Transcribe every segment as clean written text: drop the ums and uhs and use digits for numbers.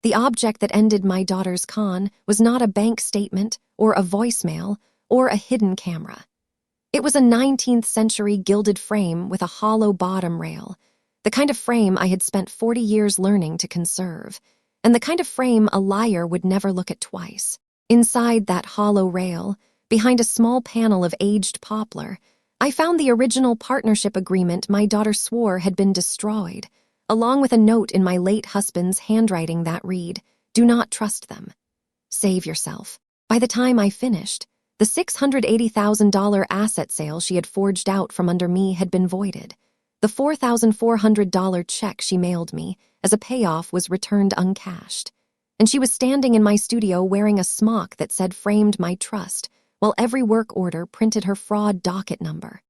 The object that ended my daughter's con was not a bank statement or a voicemail or a hidden camera. It was a 19th century gilded frame with a hollow bottom rail, the kind of frame I had spent 40 years learning to conserve, and the kind of frame a liar would never look at twice. Inside that hollow rail, behind a small panel of aged poplar, I found the original partnership agreement my daughter swore had been destroyed, along with a note in my late husband's handwriting that read, "Do not trust them. Save yourself." By the time I finished, the $680,000 asset sale she had forged out from under me had been voided. The $4,400 check she mailed me as a payoff was returned uncashed, and she was standing in my studio wearing a smock that said "Framed my trust," while every work order printed her fraud docket number.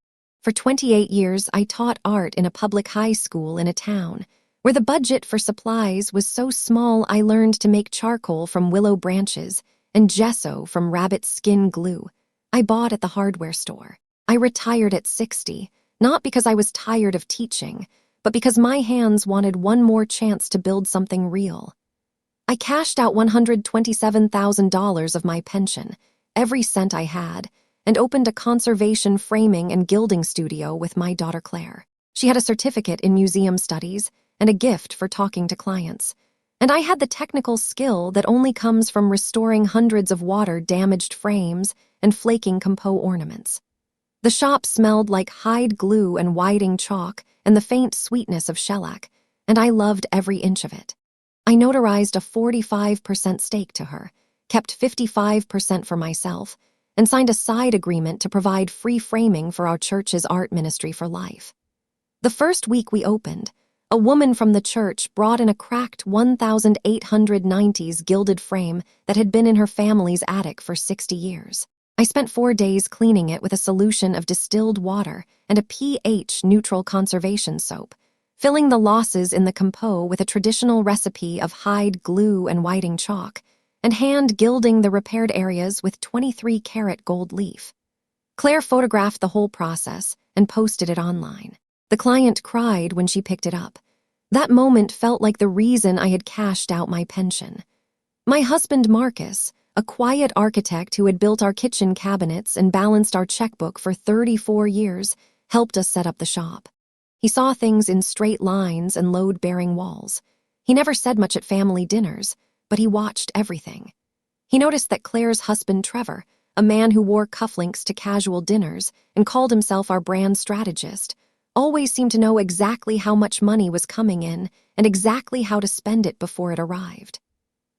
For 28 years, I taught art in a public high school in a town where the budget for supplies was so small I learned to make charcoal from willow branches and gesso from rabbit skin glue I bought at the hardware store. I retired at 60, not because I was tired of teaching, but because my hands wanted one more chance to build something real. I cashed out $127,000 of my pension, every cent I had, and opened a conservation framing and gilding studio with my daughter Claire. She had a certificate in museum studies and a gift for talking to clients, and I had the technical skill that only comes from restoring hundreds of water-damaged frames and flaking compo ornaments. The shop smelled like hide glue and whiting chalk and the faint sweetness of shellac, and I loved every inch of it. I notarized a 45% stake to her, kept 55% for myself, and signed a side agreement to provide free framing for our church's art ministry for life. The first week we opened, a woman from the church brought in a cracked 1890s gilded frame that had been in her family's attic for 60 years. I spent 4 days cleaning it with a solution of distilled water and a pH-neutral conservation soap, filling the losses in the compo with a traditional recipe of hide glue and whiting chalk, and hand gilding the repaired areas with 23-karat gold leaf. Claire photographed the whole process and posted it online. The client cried when she picked it up. That moment felt like the reason I had cashed out my pension. My husband Marcus, a quiet architect who had built our kitchen cabinets and balanced our checkbook for 34 years, helped us set up the shop. He saw things in straight lines and load-bearing walls. He never said much at family dinners, but he watched everything. He noticed that Claire's husband Trevor, a man who wore cufflinks to casual dinners and called himself our brand strategist, always seemed to know exactly how much money was coming in and exactly how to spend it before it arrived.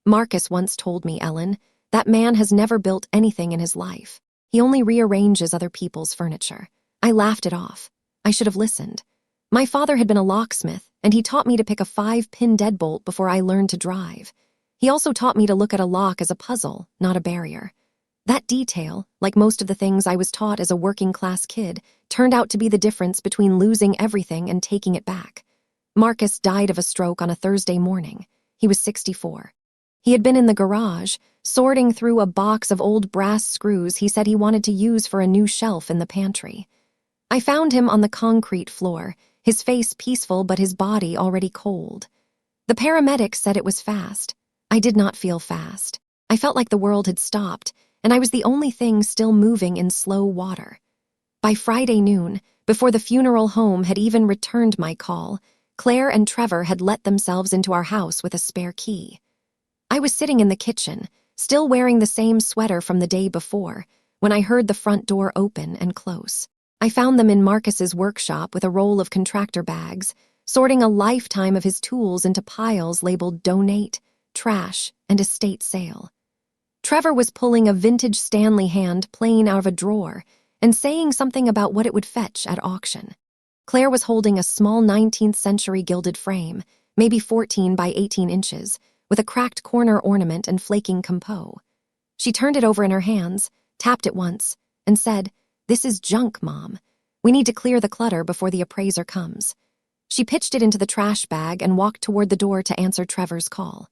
Marcus once told me, "Ellen, that man has never built anything in his life. He only rearranges other people's furniture." I laughed it off. I should have listened. My father had been a locksmith, and he taught me to pick a 5-pin deadbolt before I learned to drive. He also taught me to look at a lock as a puzzle, not a barrier. That detail, like most of the things I was taught as a working-class kid, turned out to be the difference between losing everything and taking it back. Marcus died of a stroke on a Thursday morning. He was 64. He had been in the garage, sorting through a box of old brass screws he said he wanted to use for a new shelf in the pantry. I found him on the concrete floor, his face peaceful but his body already cold. The paramedics said it was fast. I did not feel fast. I felt like the world had stopped, and I was the only thing still moving in slow water. By Friday noon, before the funeral home had even returned my call, Claire and Trevor had let themselves into our house with a spare key. I was sitting in the kitchen, still wearing the same sweater from the day before, when I heard the front door open and close. I found them in Marcus's workshop with a roll of contractor bags, sorting a lifetime of his tools into piles labeled donate, trash, and estate sale. Trevor was pulling a vintage Stanley hand plane out of a drawer and saying something about what it would fetch at auction. Claire was holding a small 19th century gilded frame, maybe 14 by 18 inches, with a cracked corner ornament and flaking compo. She turned it over in her hands, tapped it once, and said, "This is junk, Mom. We need to clear the clutter before the appraiser comes." She pitched it into the trash bag and walked toward the door to answer Trevor's call.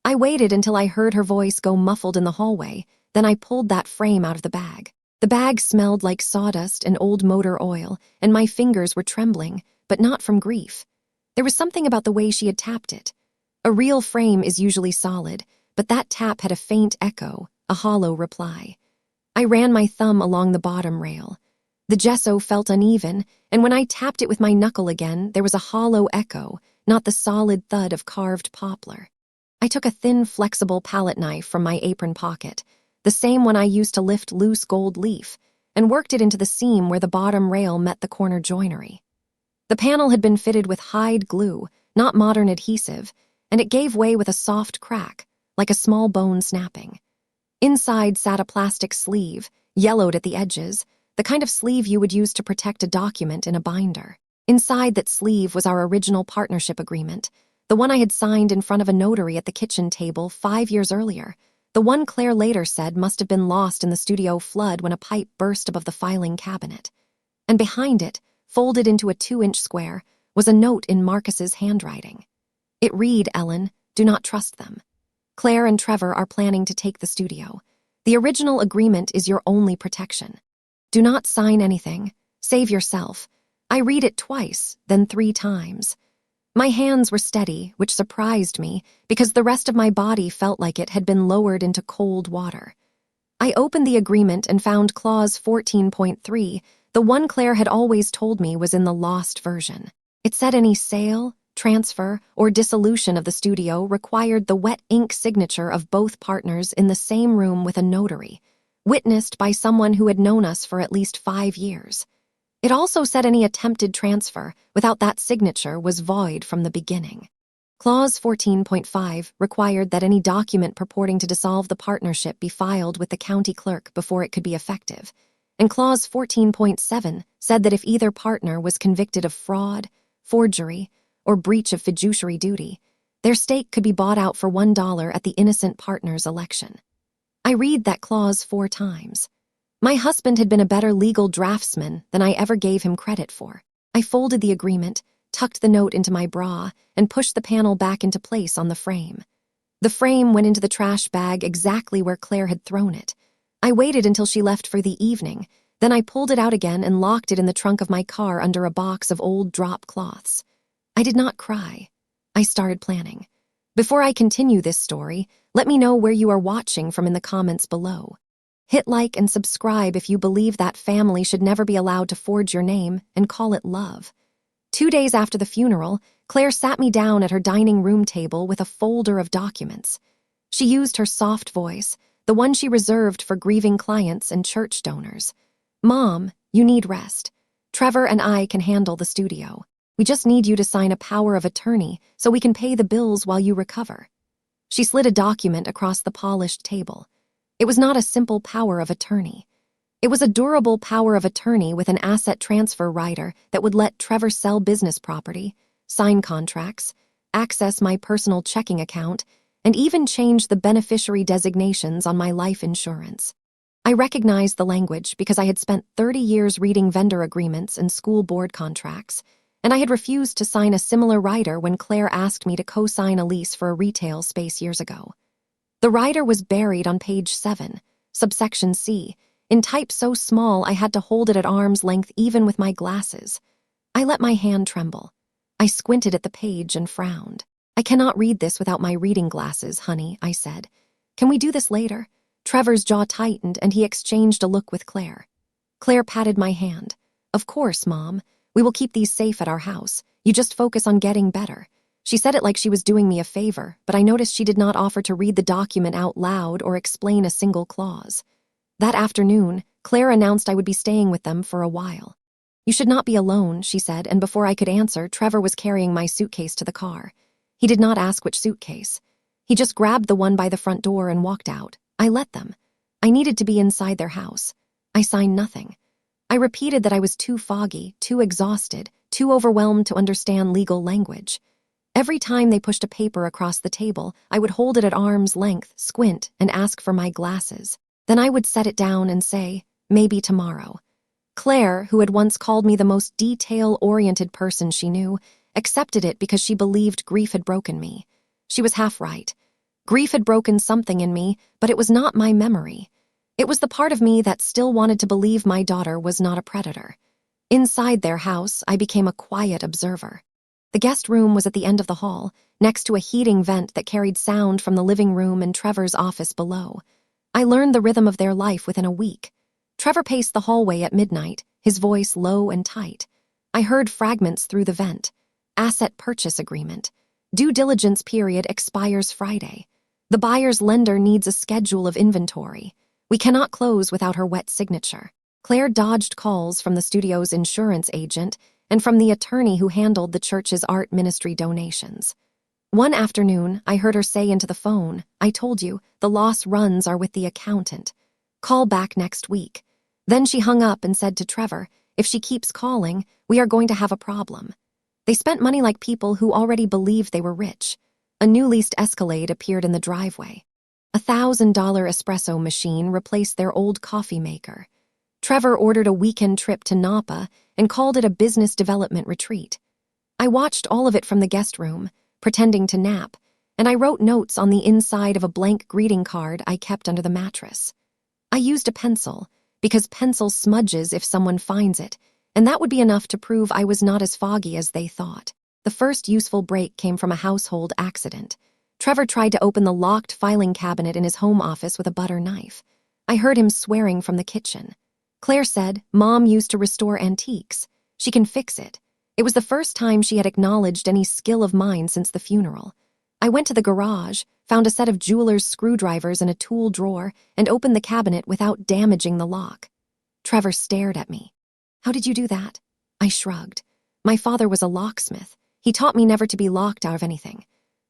I waited until I heard her voice go muffled in the hallway, then I pulled that frame out of the bag. The bag smelled like sawdust and old motor oil, and my fingers were trembling, but not from grief. There was something about the way she had tapped it. A real frame is usually solid, but that tap had a faint echo, a hollow reply. I ran my thumb along the bottom rail. The gesso felt uneven, and when I tapped it with my knuckle again, there was a hollow echo, not the solid thud of carved poplar. I took a thin, flexible palette knife from my apron pocket, the same one I used to lift loose gold leaf, and worked it into the seam where the bottom rail met the corner joinery. The panel had been fitted with hide glue, not modern adhesive, and it gave way with a soft crack, like a small bone snapping. Inside sat a plastic sleeve, yellowed at the edges, the kind of sleeve you would use to protect a document in a binder. Inside that sleeve was our original partnership agreement, the one I had signed in front of a notary at the kitchen table 5 years earlier, the one Claire later said must have been lost in the studio flood when a pipe burst above the filing cabinet. And behind it, folded into a 2-inch square, was a note in Marcus's handwriting. It read, "Ellen, do not trust them. Claire and Trevor are planning to take the studio. The original agreement is your only protection. Do not sign anything. Save yourself." I read it twice, then 3 times. My hands were steady, which surprised me because the rest of my body felt like it had been lowered into cold water. I opened the agreement and found clause 14.3, the one Claire had always told me was in the lost version. It said any sale, transfer, or dissolution of the studio required the wet ink signature of both partners in the same room with a notary, witnessed by someone who had known us for at least 5 years. It also said any attempted transfer without that signature was void from the beginning. Clause 14.5 required that any document purporting to dissolve the partnership be filed with the county clerk before it could be effective, and Clause 14.7 said that if either partner was convicted of fraud, forgery, or breach of fiduciary duty, their stake could be bought out for $1 at the innocent partner's election. I read that clause 4 times. My husband had been a better legal draftsman than I ever gave him credit for. I folded the agreement, tucked the note into my bra, and pushed the panel back into place on the frame. The frame went into the trash bag exactly where Claire had thrown it. I waited until she left for the evening, then I pulled it out again and locked it in the trunk of my car under a box of old drop cloths. I did not cry. I started planning. Before I continue this story, let me know where you are watching from in the comments below. Hit like and subscribe if you believe that family should never be allowed to forge your name and call it love. 2 days after the funeral, Claire sat me down at her dining room table with a folder of documents. She used her soft voice, the one she reserved for grieving clients and church donors. "Mom, you need rest. Trevor and I can handle the studio. We just need you to sign a power of attorney so we can pay the bills while you recover." She slid a document across the polished table. It was not a simple power of attorney. It was a durable power of attorney with an asset transfer rider that would let Trevor sell business property, sign contracts, access my personal checking account, and even change the beneficiary designations on my life insurance. I recognized the language because I had spent 30 years reading vendor agreements and school board contracts, and I had refused to sign a similar rider when Claire asked me to co-sign a lease for a retail space years ago. The rider was buried on page 7, subsection C, in type so small I had to hold it at arm's length even with my glasses. I let my hand tremble. I squinted at the page and frowned. "I cannot read this without my reading glasses, honey," I said. "Can we do this later?" Trevor's jaw tightened and he exchanged a look with Claire. Claire patted my hand. "Of course, Mom. We will keep these safe at our house. You just focus on getting better." She said it like she was doing me a favor, but I noticed she did not offer to read the document out loud or explain a single clause. That afternoon, Claire announced I would be staying with them for a while. "You should not be alone," she said, and before I could answer, Trevor was carrying my suitcase to the car. He did not ask which suitcase. He just grabbed the one by the front door and walked out. I let them. I needed to be inside their house. I signed nothing. I repeated that I was too foggy, too exhausted, too overwhelmed to understand legal language. Every time they pushed a paper across the table, I would hold it at arm's length, squint, and ask for my glasses. Then I would set it down and say, "Maybe tomorrow." Claire, who had once called me the most detail-oriented person she knew, accepted it because she believed grief had broken me. She was half right. Grief had broken something in me, but it was not my memory. It was the part of me that still wanted to believe my daughter was not a predator. Inside their house, I became a quiet observer. The guest room was at the end of the hall, next to a heating vent that carried sound from the living room and Trevor's office below. I learned the rhythm of their life within a week. Trevor paced the hallway at midnight, his voice low and tight. I heard fragments through the vent. Asset purchase agreement. Due diligence period expires Friday. The buyer's lender needs a schedule of inventory. We cannot close without her wet signature. Claire dodged calls from the studio's insurance agent and from the attorney who handled the church's art ministry donations. One afternoon, I heard her say into the phone, "I told you, the loss runs are with the accountant. Call back next week." Then she hung up and said to Trevor, "If she keeps calling, we are going to have a problem." They spent money like people who already believed they were rich. A new leased Escalade appeared in the driveway. A $1,000 espresso machine replaced their old coffee maker. Trevor ordered a weekend trip to Napa and called it a business development retreat. I watched all of it from the guest room, pretending to nap, and I wrote notes on the inside of a blank greeting card I kept under the mattress. I used a pencil, because pencil smudges if someone finds it, and that would be enough to prove I was not as foggy as they thought. The first useful break came from a household accident. Trevor tried to open the locked filing cabinet in his home office with a butter knife. I heard him swearing from the kitchen. Claire said, "Mom used to restore antiques. She can fix it." It was the first time she had acknowledged any skill of mine since the funeral. I went to the garage, found a set of jeweler's screwdrivers in a tool drawer, and opened the cabinet without damaging the lock. Trevor stared at me. "How did you do that?" I shrugged. My father was a locksmith. He taught me never to be locked out of anything.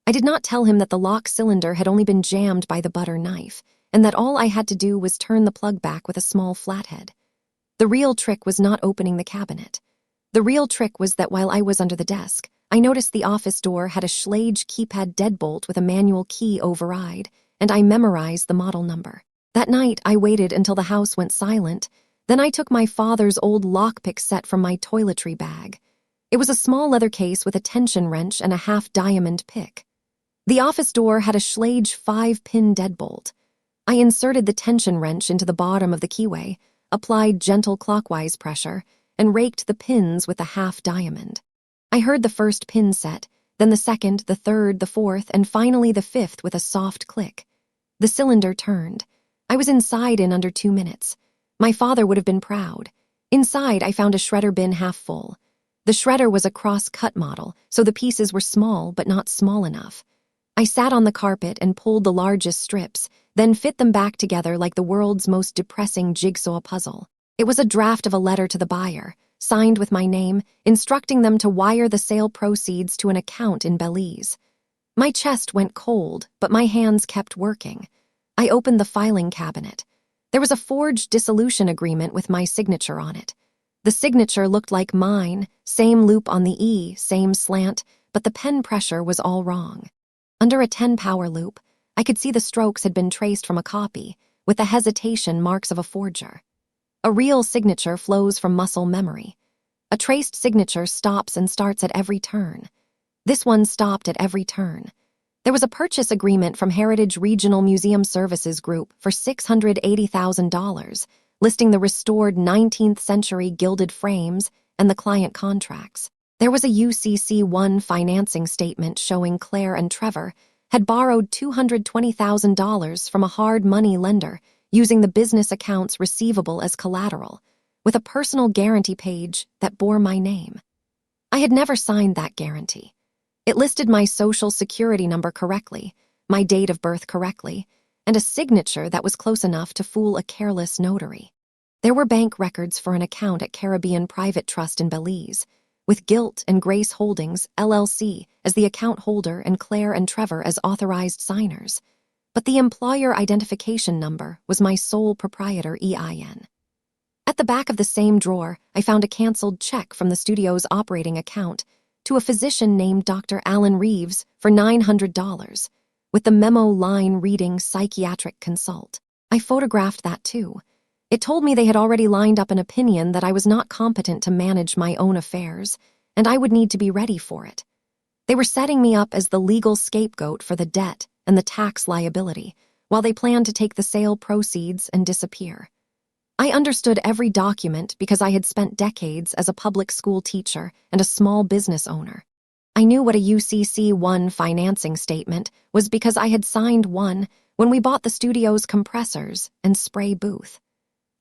I did not tell him that the lock cylinder had only been jammed by the butter knife, and that all I had to do was turn the plug back with a small flathead. The real trick was not opening the cabinet. The real trick was that while I was under the desk, I noticed the office door had a Schlage keypad deadbolt with a manual key override, and I memorized the model number. That night, I waited until the house went silent. Then I took my father's old lockpick set from my toiletry bag. It was a small leather case with a tension wrench and a half-diamond pick. The office door had a Schlage 5-pin deadbolt. I inserted the tension wrench into the bottom of the keyway, applied gentle clockwise pressure, and raked the pins with the half-diamond. I heard the first pin set, then the second, the third, the fourth, and finally the fifth with a soft click. The cylinder turned. I was inside in under 2 minutes. My father would have been proud. Inside, I found a shredder bin half full. The shredder was a cross-cut model, so the pieces were small but not small enough. I sat on the carpet and pulled the largest strips, then fit them back together like the world's most depressing jigsaw puzzle. It was a draft of a letter to the buyer, signed with my name, instructing them to wire the sale proceeds to an account in Belize. My chest went cold, but my hands kept working. I opened the filing cabinet. There was a forged dissolution agreement with my signature on it. The signature looked like mine, same loop on the E, same slant, but the pen pressure was all wrong. Under a 10-power loop, I could see the strokes had been traced from a copy, with the hesitation marks of a forger. A real signature flows from muscle memory. A traced signature stops and starts at every turn. This one stopped at every turn. There was a purchase agreement from Heritage Regional Museum Services Group for $680,000, listing the restored 19th century gilded frames and the client contracts. There was a UCC-1 financing statement showing Claire and Trevor had borrowed $220,000 from a hard money lender using the business accounts receivable as collateral, with a personal guarantee page that bore my name. I had never signed that guarantee. It listed my social security number correctly, my date of birth correctly, and a signature that was close enough to fool a careless notary. There were bank records for an account at Caribbean Private Trust in Belize, with Gilt and Grace Holdings, LLC, as the account holder and Claire and Trevor as authorized signers. But the employer identification number was my sole proprietor EIN. At the back of the same drawer, I found a canceled check from the studio's operating account to a physician named Dr. Alan Reeves for $900, with the memo line reading psychiatric consult. I photographed that too. It told me they had already lined up an opinion that I was not competent to manage my own affairs, and I would need to be ready for it. They were setting me up as the legal scapegoat for the debt and the tax liability, while they planned to take the sale proceeds and disappear. I understood every document because I had spent decades as a public school teacher and a small business owner. I knew what a UCC-1 financing statement was because I had signed one when we bought the studio's compressors and spray booth.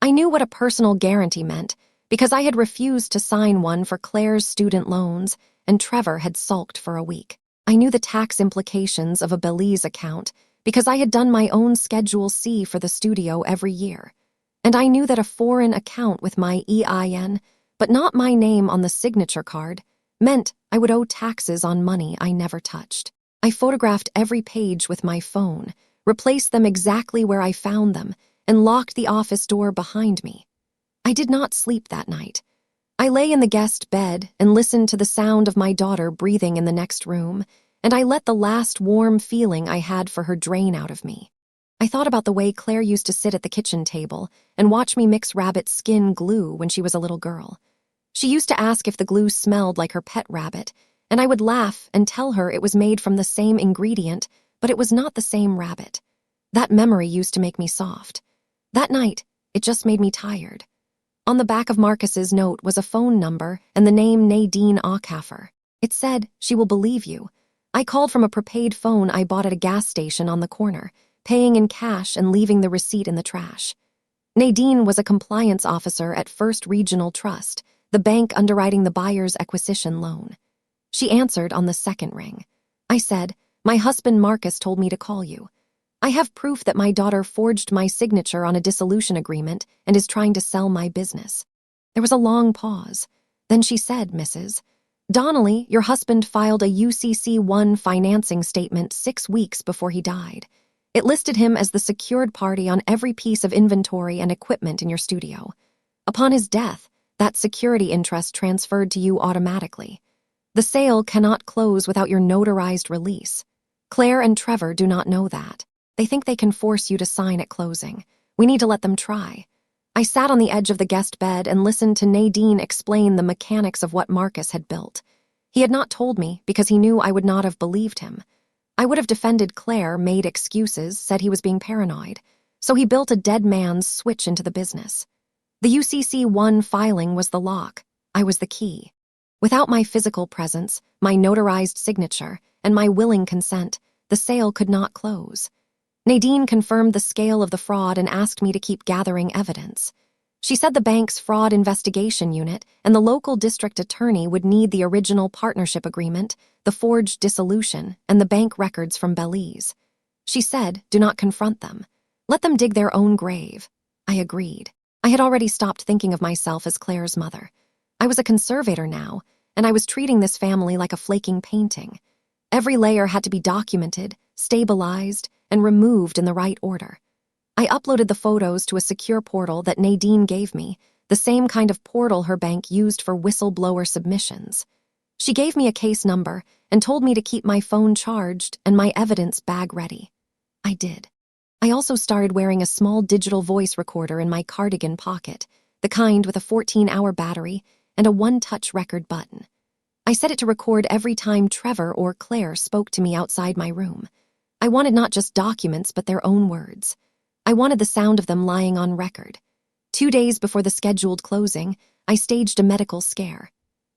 I knew what a personal guarantee meant because I had refused to sign one for Claire's student loans and Trevor had sulked for a week. I knew the tax implications of a Belize account because I had done my own Schedule C for the studio every year. And I knew that a foreign account with my EIN, but not my name on the signature card, meant I would owe taxes on money I never touched. I photographed every page with my phone, replaced them exactly where I found them, and locked the office door behind me. I did not sleep that night. I lay in the guest bed and listened to the sound of my daughter breathing in the next room, and I let the last warm feeling I had for her drain out of me. I thought about the way Claire used to sit at the kitchen table and watch me mix rabbit skin glue when she was a little girl. She used to ask if the glue smelled like her pet rabbit, and I would laugh and tell her it was made from the same ingredient, but it was not the same rabbit. That memory used to make me soft. That night, it just made me tired. On the back of Marcus's note was a phone number and the name Nadine Aucaffer. It said, "She will believe you." I called from a prepaid phone I bought at a gas station on the corner, paying in cash and leaving the receipt in the trash. Nadine was a compliance officer at First Regional Trust, the bank underwriting the buyer's acquisition loan. She answered on the second ring. I said, "My husband Marcus told me to call you. I have proof that my daughter forged my signature on a dissolution agreement and is trying to sell my business." There was a long pause. Then she said, "Mrs. Donnelly, your husband filed a UCC-1 financing statement 6 weeks before he died. It listed him as the secured party on every piece of inventory and equipment in your studio. Upon his death, that security interest transferred to you automatically. The sale cannot close without your notarized release. Claire and Trevor do not know that. They think they can force you to sign at closing. We need to let them try." I sat on the edge of the guest bed and listened to Nadine explain the mechanics of what Marcus had built. He had not told me because he knew I would not have believed him. I would have defended Claire, made excuses, said he was being paranoid. So he built a dead man's switch into the business. The UCC-1 filing was the lock. I was the key. Without my physical presence, my notarized signature, and my willing consent, the sale could not close. Nadine confirmed the scale of the fraud and asked me to keep gathering evidence. She said the bank's fraud investigation unit and the local district attorney would need the original partnership agreement, the forged dissolution, and the bank records from Belize. She said, "Do not confront them. Let them dig their own grave." I agreed. I had already stopped thinking of myself as Claire's mother. I was a conservator now, and I was treating this family like a flaking painting. Every layer had to be documented, stabilized, and removed in the right order. I uploaded the photos to a secure portal that Nadine gave me, the same kind of portal her bank used for whistleblower submissions. She gave me a case number and told me to keep my phone charged and my evidence bag ready. I did. I also started wearing a small digital voice recorder in my cardigan pocket, the kind with a 14-hour battery and a one-touch record button. I set it to record every time Trevor or Claire spoke to me outside my room. I wanted not just documents, but their own words. I wanted the sound of them lying on record. 2 days before the scheduled closing, I staged a medical scare.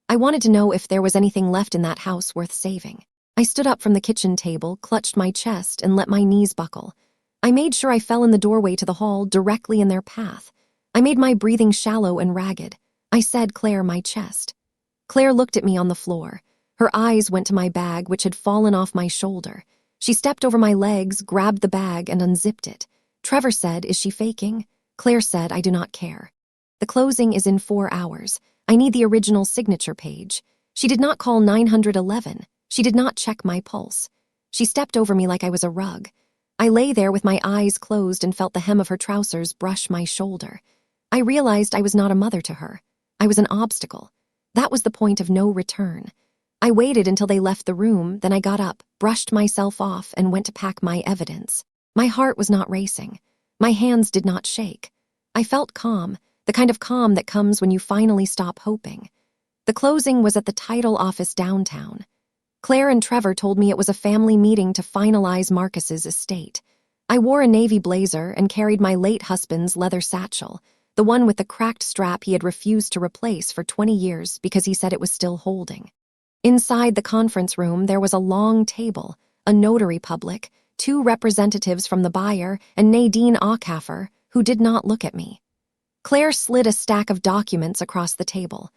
I wanted to know if there was anything left in that house worth saving. I stood up from the kitchen table, clutched my chest, and let my knees buckle. I made sure I fell in the doorway to the hall, directly in their path. I made my breathing shallow and ragged. I said, "Claire, my chest." Claire looked at me on the floor. Her eyes went to my bag, which had fallen off my shoulder. She stepped over my legs, grabbed the bag, and unzipped it. Trevor said, "Is she faking?" Claire said, "I do not care. The closing is in 4 hours. I need the original signature page." She did not call 911. She did not check my pulse. She stepped over me like I was a rug. I lay there with my eyes closed and felt the hem of her trousers brush my shoulder. I realized I was not a mother to her. I was an obstacle. That was the point of no return. I waited until they left the room, then I got up, brushed myself off, and went to pack my evidence. My heart was not racing. My hands did not shake. I felt calm, the kind of calm that comes when you finally stop hoping. The closing was at the title office downtown. Claire and Trevor told me it was a family meeting to finalize Marcus's estate. I wore a navy blazer and carried my late husband's leather satchel, the one with the cracked strap he had refused to replace for 20 years because he said it was still holding. Inside the conference room, there was a long table, a notary public, 2 representatives from the buyer, and Nadine Aucaffer, who did not look at me. Claire slid a stack of documents across the table.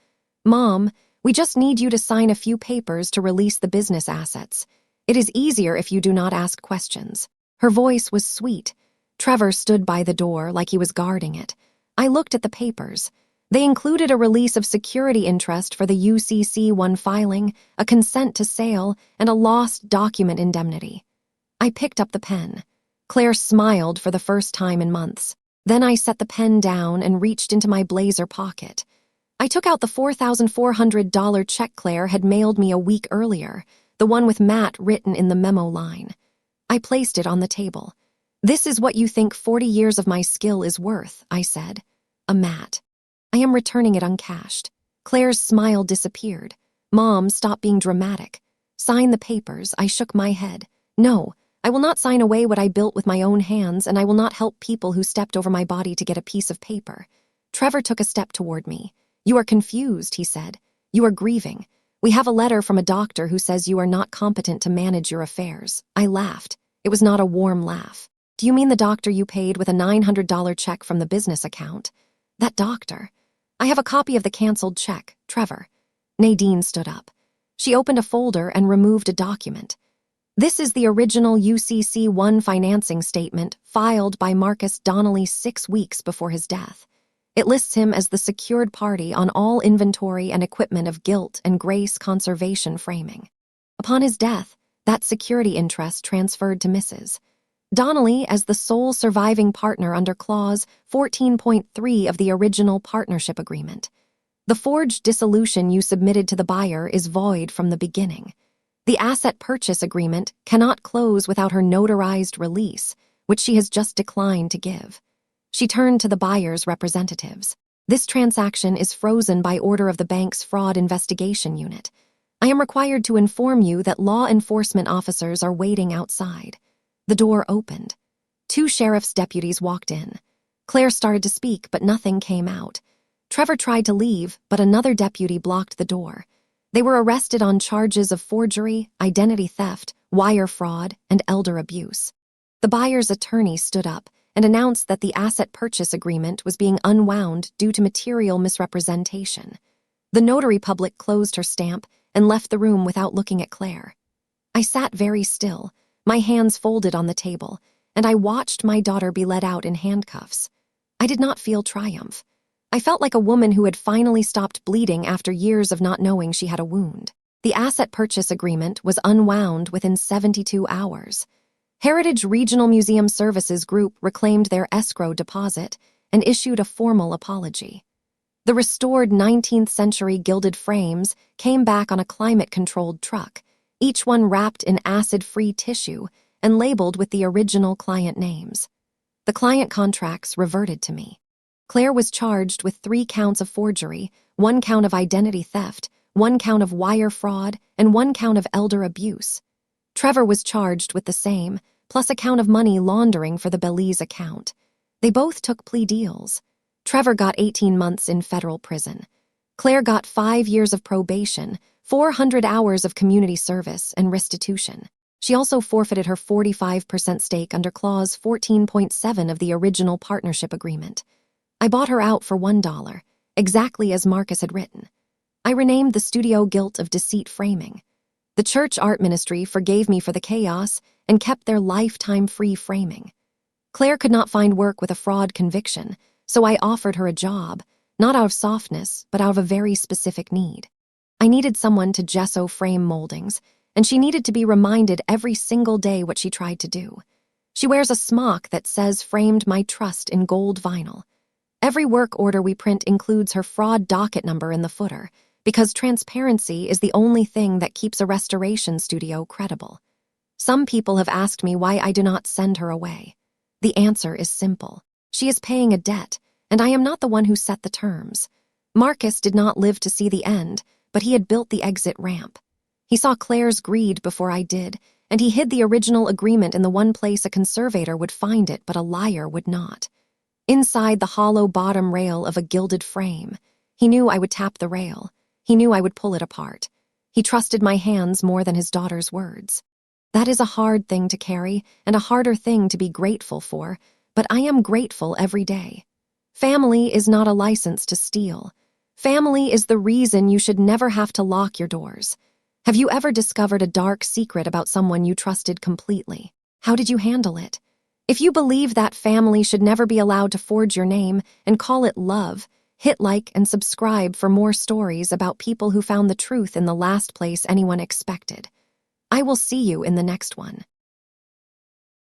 "Mom, we just need you to sign a few papers to release the business assets. It is easier if you do not ask questions." Her voice was sweet. Trevor stood by the door like he was guarding it. I looked at the papers. They included a release of security interest for the UCC1 filing, a consent to sale, and a lost document indemnity. I picked up the pen. Claire smiled for the first time in months. Then I set the pen down and reached into my blazer pocket. I took out the $4,400 check Claire had mailed me a week earlier, the one with Matt written in the memo line. I placed it on the table. "This is what you think 40 years of my skill is worth," I said. "A Matt. I am returning it uncashed." Claire's smile disappeared. "Mom, stop being dramatic. Sign the papers." I shook my head. "No, I will not sign away what I built with my own hands, and I will not help people who stepped over my body to get a piece of paper." Trevor took a step toward me. "You are confused," he said. "You are grieving. We have a letter from a doctor who says you are not competent to manage your affairs." I laughed. It was not a warm laugh. "Do you mean the doctor you paid with a $900 check from the business account?" "That doctor." "I have a copy of the canceled check, Trevor." Nadine stood up. She opened a folder and removed a document. "This is the original UCC1 financing statement filed by Marcus Donnelly 6 weeks before his death. It lists him as the secured party on all inventory and equipment of Gilt and Grace Conservation Framing. Upon his death, that security interest transferred to Mrs. Donnelly as the sole surviving partner under Clause 14.3 of the original partnership agreement. The forged dissolution you submitted to the buyer is void from the beginning. The asset purchase agreement cannot close without her notarized release, which she has just declined to give." She turned to the buyer's representatives. "This transaction is frozen by order of the bank's fraud investigation unit. I am required to inform you that law enforcement officers are waiting outside." The door opened. 2 sheriff's deputies walked in. Claire started to speak, but nothing came out. Trevor tried to leave, but another deputy blocked the door. They were arrested on charges of forgery, identity theft, wire fraud, and elder abuse. The buyer's attorney stood up and announced that the asset purchase agreement was being unwound due to material misrepresentation. The notary public closed her stamp and left the room without looking at Claire. I sat very still, my hands folded on the table, and I watched my daughter be led out in handcuffs. I did not feel triumph. I felt like a woman who had finally stopped bleeding after years of not knowing she had a wound. The asset purchase agreement was unwound within 72 hours. Heritage Regional Museum Services Group reclaimed their escrow deposit and issued a formal apology. The restored 19th century gilded frames came back on a climate-controlled truck, each one wrapped in acid-free tissue and labeled with the original client names. The client contracts reverted to me. Claire was charged with 3 counts of forgery, 1 count of identity theft, 1 count of wire fraud, and 1 count of elder abuse. Trevor was charged with the same, plus a count of money laundering for the Belize account. They both took plea deals. Trevor got 18 months in federal prison. Claire got 5 years of probation, 400 hours of community service, and restitution. She also forfeited her 45% stake under Clause 14.7 of the original partnership agreement. I bought her out for $1, exactly as Marcus had written. I renamed the studio Gilt of Deceit Framing. The church art ministry forgave me for the chaos and kept their lifetime free framing. Claire could not find work with a fraud conviction, so I offered her a job, not out of softness, but out of a very specific need. I needed someone to gesso frame mouldings, and she needed to be reminded every single day what she tried to do. She wears a smock that says "Framed My Trust" in gold vinyl. Every work order we print includes her fraud docket number in the footer, because transparency is the only thing that keeps a restoration studio credible. Some people have asked me why I do not send her away. The answer is simple. She is paying a debt, and I am not the one who set the terms. Marcus did not live to see the end, but he had built the exit ramp. He saw Claire's greed before I did, and he hid the original agreement in the one place a conservator would find it but a liar would not. Inside the hollow bottom rail of a gilded frame. He knew I would tap the rail. He knew I would pull it apart. He trusted my hands more than his daughter's words. That is a hard thing to carry and a harder thing to be grateful for, but I am grateful every day. Family is not a license to steal. Family is the reason you should never have to lock your doors. Have you ever discovered a dark secret about someone you trusted completely? How did you handle it? If you believe that family should never be allowed to forge your name and call it love, hit like and subscribe for more stories about people who found the truth in the last place anyone expected. I will see you in the next one.